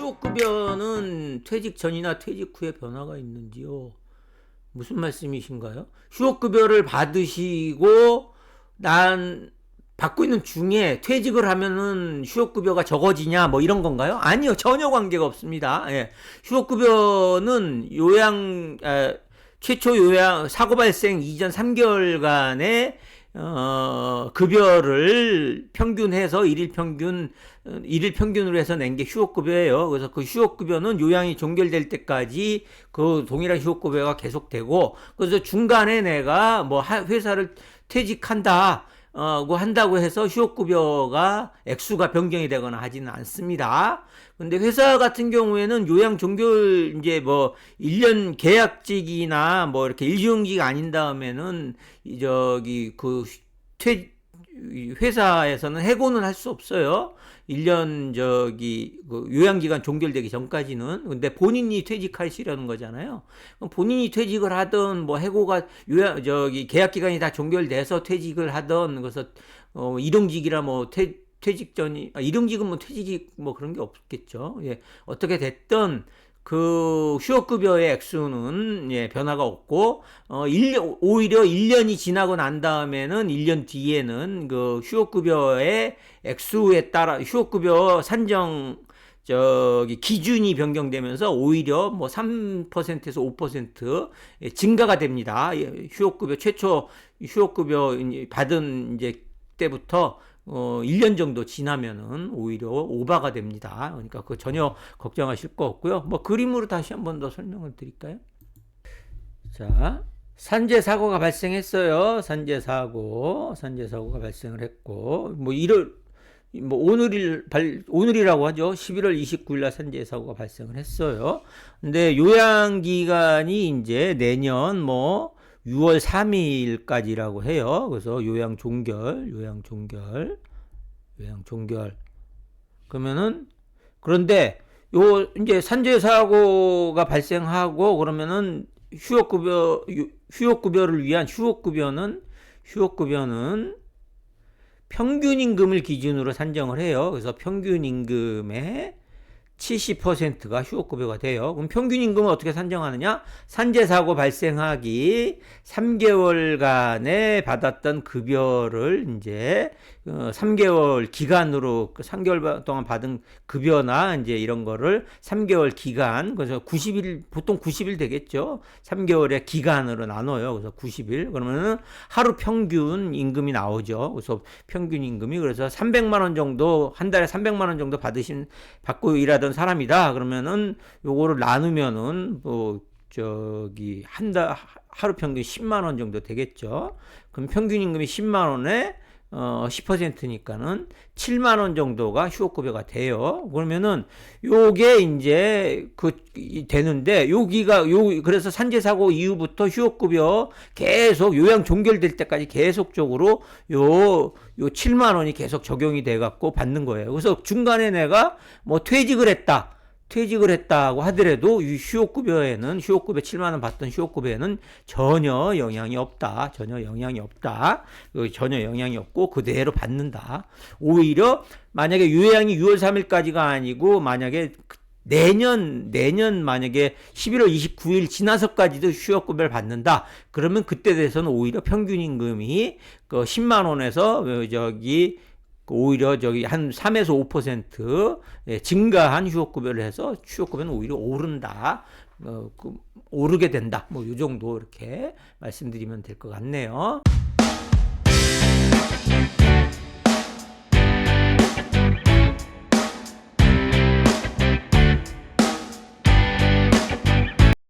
휴업급여는 퇴직 전이나 퇴직 후에 변화가 있는지요? 무슨 말씀이신가요? 휴업급여를 받으시고 난 받고 있는 중에 퇴직을 하면은 휴업급여가 적어지냐 뭐 이런 건가요? 아니요, 전혀 관계가 없습니다. 예. 휴업급여는 최초 요양 사고 발생 이전 3개월간의 급여를 평균해서 일일 평균으로 해서 낸 게 휴업급여예요. 그래서 그 휴업급여는 요양이 종결될 때까지 그 동일한 휴업급여가 계속되고, 그래서 중간에 내가 뭐 회사를 퇴직한다, 한다고 해서 휴업급여가 액수가 변경이 되거나 하지는 않습니다. 근데 회사 같은 경우에는 요양 종결 이제 뭐 1년 계약직이나 뭐 이렇게 일용직이 아닌 다음에는 회사에서는 해고는 할 수 없어요. 1년 요양기간 종결되기 전까지는. 근데 본인이 퇴직하시려는 거잖아요. 그럼 본인이 퇴직을 하든 뭐 해고가 계약기간이 다 종결돼서 퇴직을 하든, 그래서 일용직이라 뭐 퇴직 전이 일용직은 뭐 퇴직이 뭐 그런 게 없겠죠. 예. 어떻게 됐든 그 휴업급여의 액수는 변화가 없고, 오히려 1년이 지나고 난 다음에는 1년 뒤에는 그 휴업급여의 액수에 따라 휴업급여 산정 기준이 변경되면서 오히려 뭐 3%에서 5% 증가가 됩니다. 최초 휴업급여 받은 때부터 1년 정도 지나면은 오히려 오바가 됩니다. 그러니까 그 전혀 걱정하실 거 없고요. 뭐 그림으로 다시 한 번 더 설명을 드릴까요? 자, 산재 사고가 발생했어요. 산재 사고가 발생을 했고, 오늘이라고 하죠. 11월 29일 날 산재 사고가 발생을 했어요. 근데 요양 기간이 이제 내년 6월 3일까지라고 해요. 그래서 요양 종결. 그런데 이제 산재 사고가 발생하고 그러면은 휴업급여를 위한 휴업급여는 평균 임금을 기준으로 산정을 해요. 그래서 평균 임금의 70%가 휴업급여가 돼요. 그럼 평균 임금은 어떻게 산정하느냐? 산재사고 발생하기 3개월간에 받았던 급여를 이제 3개월 기간으로 3개월 동안 받은 급여나 이제 이런 거를 3개월 기간, 그래서 90일, 보통 90일 되겠죠. 3개월의 기간으로 나눠요. 그래서 90일. 그러면은 하루 평균 임금이 나오죠. 그래서 평균 임금이 그래서 300만 원 정도, 한 달에 300만 원 정도 받고 일하던 사람이다. 그러면은 요거를 나누면은 하루 평균 10만 원 정도 되겠죠. 그럼 평균 임금이 10만 원에 10%니까는 7만 원 정도가 휴업급여가 돼요. 그러면은 요게 이제 되는데 그래서 산재사고 이후부터 휴업급여 계속 요양 종결될 때까지 계속적으로 요 7만 원이 계속 적용이 돼 갖고 받는 거예요. 그래서 중간에 내가 뭐 퇴직을 했다고 하더라도 이 휴업급여 7만 원 받던 휴업급여에는 전혀 영향이 없다. 전혀 영향이 없고 그대로 받는다. 오히려 만약에 요양이 6월 3일까지가 아니고 만약에 내년 만약에 11월 29일 지나서까지도 휴업급여를 받는다. 그러면 그때 대해서는 오히려 평균 임금이 10만 원에서 오히려 한 3에서 5% 증가한 휴업급여를 해서 휴업급여는 오히려 오른다. 오르게 된다. 뭐 이 정도 이렇게 말씀드리면 될 것 같네요.